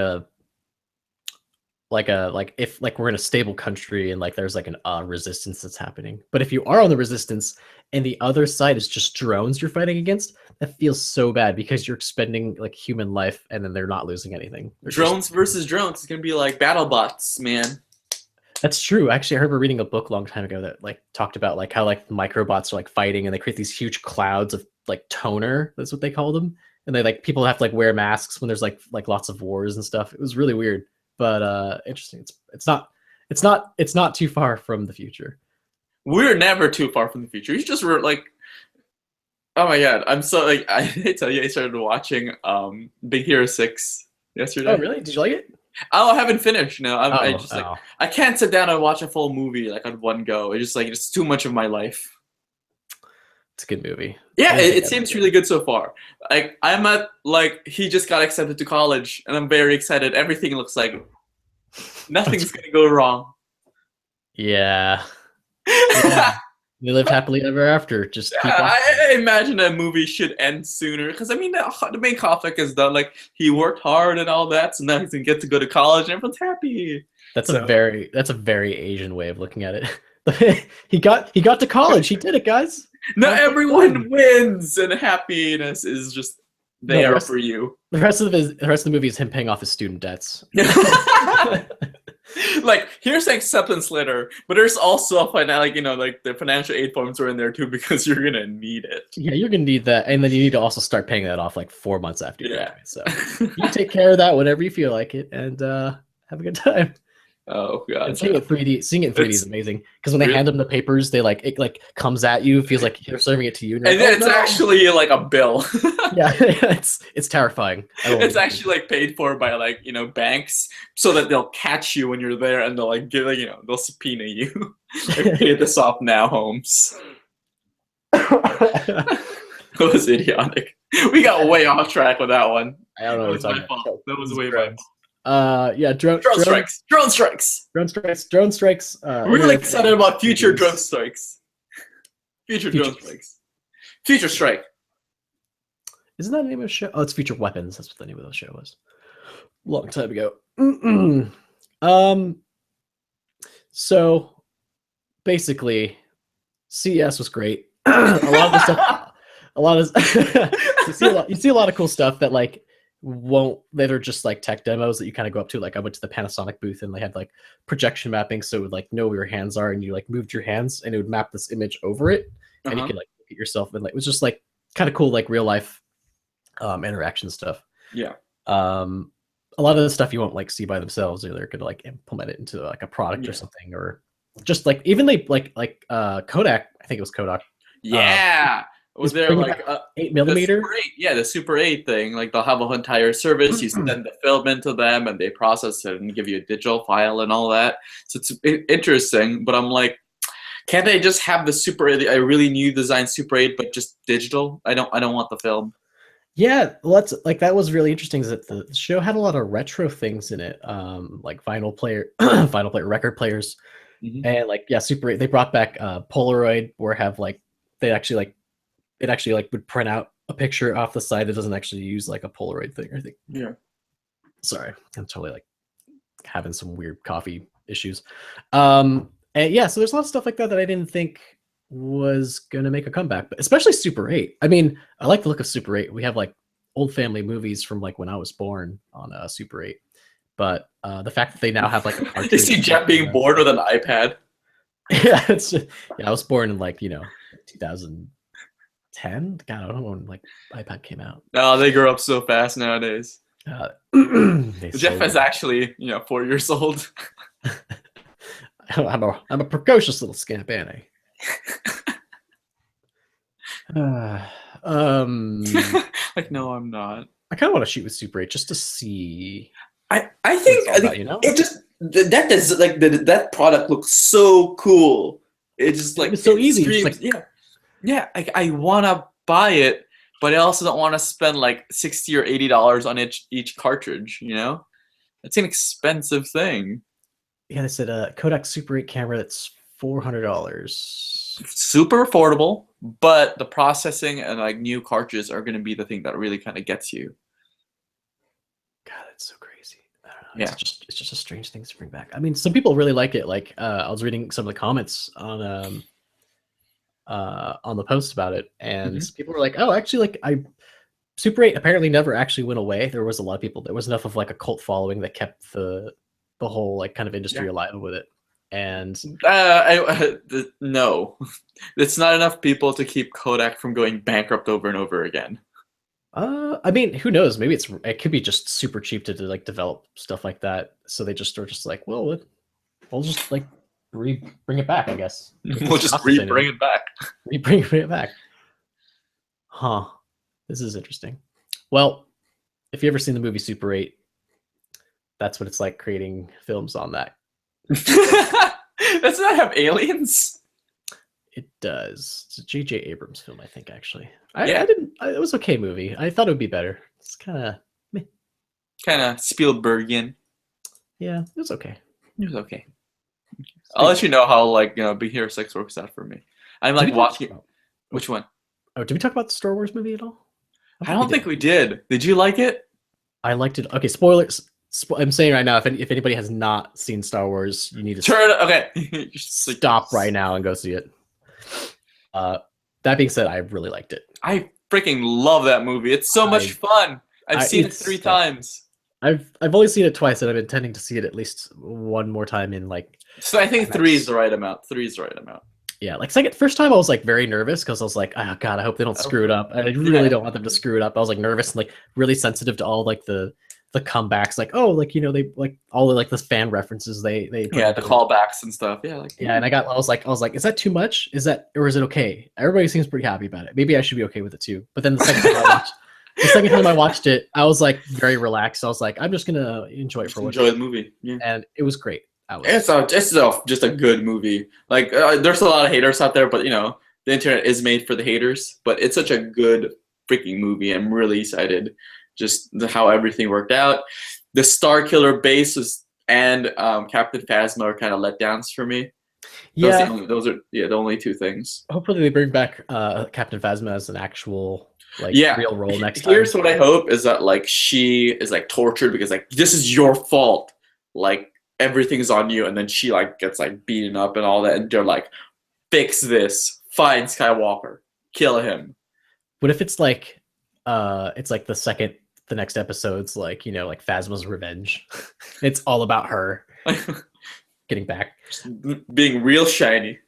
if like we're in a stable country and like there's like an resistance that's happening. But if you are on the resistance and the other side is just drones you're fighting against, that feels so bad because you're expending like human life and then they're not losing anything. Drones versus drones. It's gonna be like battle bots, man. That's true. Actually, I remember reading a book a long time ago that like talked about like how like microbots are like fighting and they create these huge clouds of like toner. That's what they call them. And they like people have to like wear masks when there's like lots of wars and stuff. It was really weird, but interesting. It's not too far from the future. We're never too far from the future. You just were like, oh my God, I'm so like I tell you, I started watching Big Hero 6 yesterday. Oh really? Did you like it? Oh, I haven't finished. No, I can't sit down and watch a full movie like on one go. It's just like it's too much of my life. It's a good movie. Yeah, it seems really good so far. Like I'm at like he just got accepted to college, and I'm very excited. Everything looks like nothing's gonna go wrong. Yeah. We lived happily ever after. Just I imagine a movie should end sooner because I mean the main conflict is that like he worked hard and all that, so now he's gonna get to go to college and everyone's happy. That's a very Asian way of looking at it. he got to college. He did it, guys. Not everyone wins, and happiness is just there for you. The rest of the movie is him paying off his student debts. Like here's the acceptance letter, but there's also a like the financial aid forms are in there too because you're gonna need it. Yeah, you're gonna need that, and then you need to also start paying that off like 4 months after you graduate. So you take care of that whenever you feel like it, and have a good time. Oh God! And seeing it in 3D is amazing because when they hand them the papers, they like it like comes at you, feels like they're serving it to you, and then it's actually like a bill. Yeah, it's terrifying. It's actually like paid for by like banks so that they'll catch you when you're there and they'll like give they'll subpoena you. Like, pay this off now, Holmes. That was idiotic. We got way off track with that one. I don't know what my fault. That was way my fault. Yeah, drone strikes. We're really excited about future drone strikes. Future drone strikes. Future Strike. Isn't that the name of the show? Oh, it's Future Weapons. That's what the name of the show was. Long time ago. So basically, CES was great. A lot of the stuff. You see a lot of cool stuff that like that are just like tech demos that you kind of go up to. Like I went to the Panasonic booth and they had like projection mapping, so it would like know where your hands are, and you like moved your hands and it would map this image over it, and you could like look at yourself, and like it was just like kind of cool, like real life interaction stuff. Yeah. A lot of the stuff you won't like see by themselves, or they're gonna like implement it into like a product or something, or just like even like Kodak. I think it was Kodak. Yeah. Was there like 8mm? The Super 8 thing. Like they'll have a entire service. You send the film into them, and they process it and give you a digital file and all that. So it's interesting. But I'm like, can't they just have the Super 8? I really new design Super 8, but just digital. I don't want the film. Yeah, well, that's like that was really interesting. Is that the show had a lot of retro things in it, like vinyl player, vinyl player, record players, Mhm. and like yeah, Super 8. They brought back Polaroid, where have like they actually like it actually like would print out a picture off the side. It doesn't actually use like a Polaroid thing. I think. Yeah. Sorry, I'm totally like having some weird coffee issues. And yeah, so there's a lot of stuff like that that I didn't think was gonna make a comeback, but especially Super 8. I mean, I like the look of Super 8. We have like old family movies from like when I was born on Super 8. But the fact that they now have like a You cartridge. see Jeff being bored with an iPad. Yeah, it's just, yeah, I was born in like 2010. God, I don't know when like iPad came out. No, they grow up so fast nowadays. Jeff is actually 4 years old. I'm a precocious little scamp, ain't I? Like, no, I'm not. I kind of want to shoot with Super 8 just to see. I think it just that product looks so cool. It just like it's so easy. Screams, like, yeah. I want to buy it, but I also don't want to spend like $60 or $80 on each cartridge. It's an expensive thing. Yeah, they said Kodak Super 8 camera that's $400. Super affordable, but the processing and like new cartridges are going to be the thing that really kind of gets you. God, that's so crazy. I don't know. Yeah. It's just a strange thing to bring back. I mean, some people really like it. Like I was reading some of the comments on the post about it, and people were like, "Oh, actually, like Super 8 apparently never actually went away. There was a lot of people. There was enough of like a cult following that kept the whole like kind of industry alive with it." And no, it's not enough people to keep Kodak from going bankrupt over and over again. I mean, who knows? Maybe it could be just super cheap to like develop stuff like that. So they just are just like, well, we'll just like bring it back, I guess. We'll just bring it back. Bring it back. Huh. This is interesting. Well, if you ever seen the movie Super 8, that's what it's like creating films on that. Does that have aliens? It does. It's a J.J. Abrams film, I think, actually. It was okay movie. I thought it would be better. It's kind of Spielbergian. Yeah, it was okay. It was okay. I'll let you know how like Big Hero 6 works out for me. I'm like watching. Which one? Oh, did we talk about the Star Wars movie at all? I don't think we did. Did you like it? I liked it. Okay, spoilers. I'm saying right now, if anybody has not seen Star Wars, you need to turn it. Okay, stop right now and go see it. That being said, I really liked it. I freaking love that movie. It's so much fun. I've seen it 3 times. I've only seen it twice, and I'm intending to see it at least one more time in like. So I think 3 is the right amount. 3 is the right amount. Yeah, like first time I was like very nervous because I was like, oh god, I hope they don't screw it up. I really don't want them to screw it up. I was like nervous and like really sensitive to all like the comebacks, like they like all the like the fan references they the callbacks and stuff. Yeah, like and I was like, is that too much? Is it okay? Everybody seems pretty happy about it. Maybe I should be okay with it too. But then the second time I watched it, I was like very relaxed. I was like, I'm just gonna enjoy it for what enjoy the movie. Yeah. And it was great. It's just a good movie. Like there's a lot of haters out there, but the internet is made for the haters. But it's such a good freaking movie. I'm really excited. Just how everything worked out. The Star Killer base and Captain Phasma are kind of letdowns for me. Yeah, those are the only 2 things. Hopefully they bring back Captain Phasma as an actual real role next time. Here's what I hope is that like she is like tortured because like this is your fault. Like everything's on you, and then she like gets like beaten up and all that, and they're like, fix this, find Skywalker, kill him. What if it's like the next episode's like like Phasma's revenge? It's all about her getting back, being real shiny.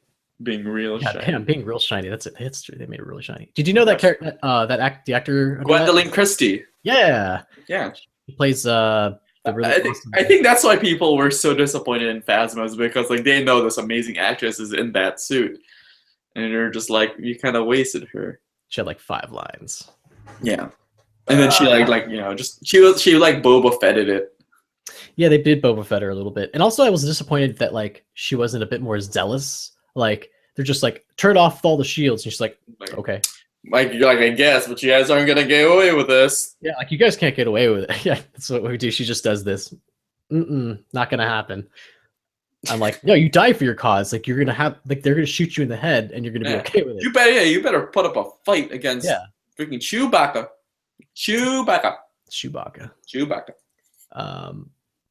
Being real shiny. That's it. It's true. They made it really shiny. Did you know that character? The actor Gwendolyn Christie. Yeah. He plays I think that's why people were so disappointed in Phasma, because like they know this amazing actress is in that suit, and they're just like, you kind of wasted her. She had like 5 lines. Yeah, and then she she like Boba Fetted it. Yeah, they did Boba Fett her a little bit, and also I was disappointed that like she wasn't a bit more zealous. Like they're just like, turn off all the shields, and she's like, okay. Like I guess, but you guys aren't gonna get away with this. Yeah, like you guys can't get away with it. Yeah, that's what we do. She just does this. Not gonna happen. I'm like, no, you die for your cause. Like you're gonna have, like they're gonna shoot you in the head, and you're gonna be okay with it. You better put up a fight against freaking Chewbacca.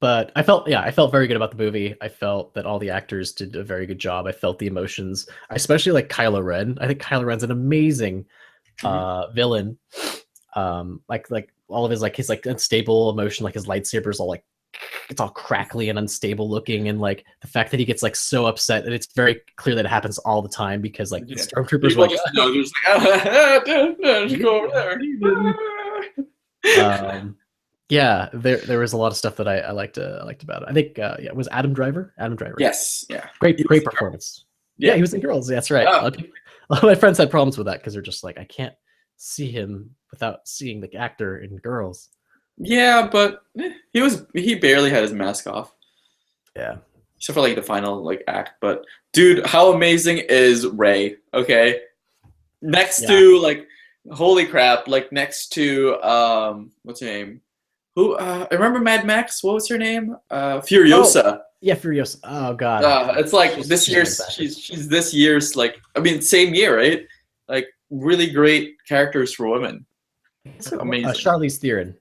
But I felt very good about the movie. I felt that all the actors did a very good job. I felt the emotions. I especially like Kylo Ren. I think Kylo Ren's an amazing villain. Like all of his like unstable emotion, like his lightsaber's all like it's all crackly and unstable looking, and like the fact that he gets like so upset, and it's very clear that it happens all the time because like the stormtroopers were like, just go over there. Yeah, there was a lot of stuff that I liked about it. I think it was Adam Driver. Yes, yeah, great performance. Yeah, he was in Girls. That's right. A lot of my friends had problems with that because they're just like, I can't see him without seeing the actor in Girls. Yeah, but he barely had his mask off. Yeah. Except for like the final like act. But dude, how amazing is Rey? Okay. Next to like holy crap, like next to what's her name? Who I remember Mad Max, what was her name? Furiosa. Oh, yeah, Furiosa. Oh god. It's like this year's she's this year's like I mean same year, right? Like really great characters for women. It's amazing. Charlize Theron.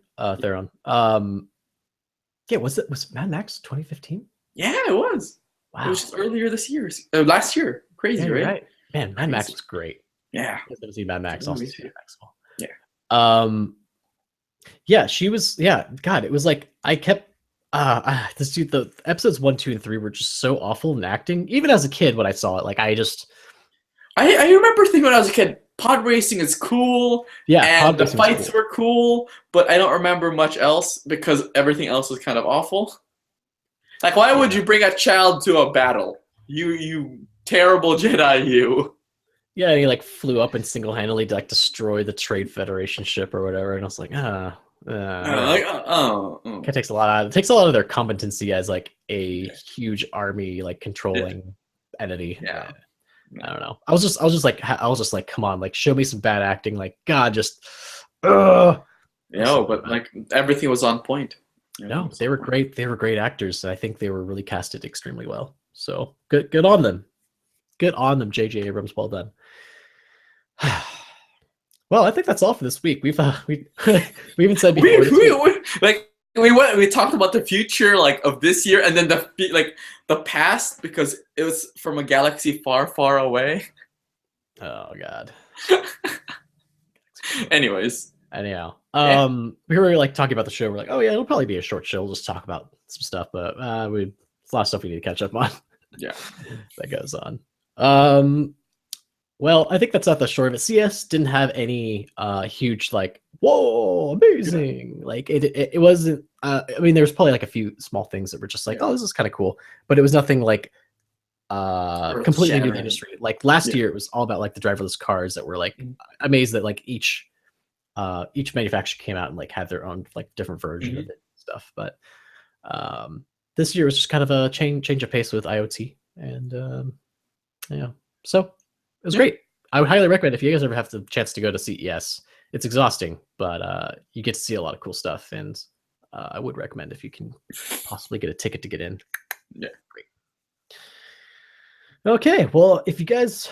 Yeah, was Mad Max 2015? Yeah, it was. Wow. It was just earlier this year. Last year. Crazy, right? Man, Mad Max was great. Yeah. You guys haven't seen Mad Max, also see Mad Max. Yeah. Yeah, she was God, it was like I kept this dude, the episodes 1, 2, and 3 were just so awful in acting. Even as a kid when I saw it, like I remember thinking when I was a kid, pod racing is cool. Yeah, and the fights were cool, but I don't remember much else because everything else was kind of awful. Like, why would you bring a child to a battle? You terrible Jedi, you. Yeah, and he like flew up and single-handedly like destroy the Trade Federation ship or whatever, and I was like, it takes a lot of their competency as like a huge army like controlling entity. Yeah. I don't know. I was just like, come on, like show me some bad acting. Like God, just. But like everything was on point. No, they were great. They were great actors. I think they were really casted extremely well. So good on them. Good on them, J.J. Abrams. Well done. Well, I think that's all for this week. We even said before. We talked about the future like of this year and then the past because it was from a galaxy far, far away. Oh God. Anyways. Anyhow. We were like talking about the show. We're like, oh yeah, it'll probably be a short show. We'll just talk about some stuff, but there's a lot of stuff we need to catch up on. Yeah. That goes on. Well, I think that's not the short of it. CS didn't have any huge like, whoa, amazing. Yeah. Like it wasn't. I mean, there was probably like a few small things that were just like, oh, this is kind of cool, but it was nothing like completely new to the industry. Like last year, it was all about like the driverless cars that were like amazed that like each manufacturer came out and like had their own like different version of it and stuff. But this year was just kind of a change of pace with IoT, and so. It was great. I would highly recommend if you guys ever have the chance to go to CES. It's exhausting, but you get to see a lot of cool stuff, and I would recommend if you can possibly get a ticket to get in. Yeah, great. Okay, well, if you guys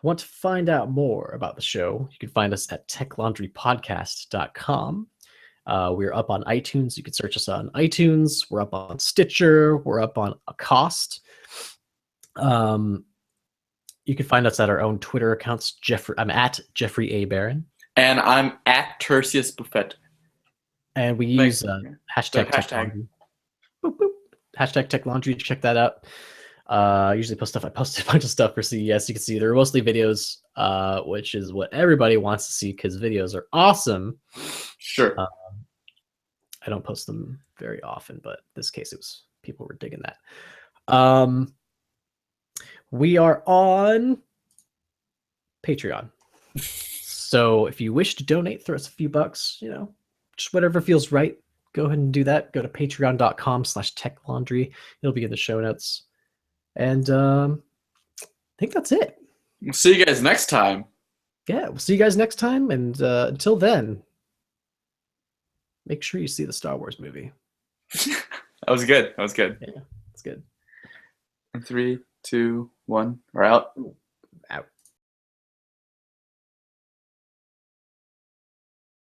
want to find out more about the show, you can find us at techlaundrypodcast.com. We're up on iTunes. You can search us on iTunes. We're up on Stitcher. We're up on Acast. You can find us at our own Twitter accounts. I'm at Jeffrey A. Barron. And I'm at Tertius Buffet. And we use hashtag TechLaundry. Boop, boop. Hashtag TechLaundry. Check that out. Usually post stuff. I posted a bunch of stuff for CES. You can see they're mostly videos, which is what everybody wants to see because videos are awesome. Sure. I don't post them very often, but in this case, it was people were digging that. We are on Patreon. So if you wish to donate, throw us a few bucks, just whatever feels right. Go ahead and do that. Go to patreon.com/techlaundry. It'll be in the show notes. And I think that's it. We'll see you guys next time. yeah, we'll see you guys next time. And until then, make sure you see the Star Wars movie. That was good. That was good. Yeah, it's good. 3, 2, 1, we're out.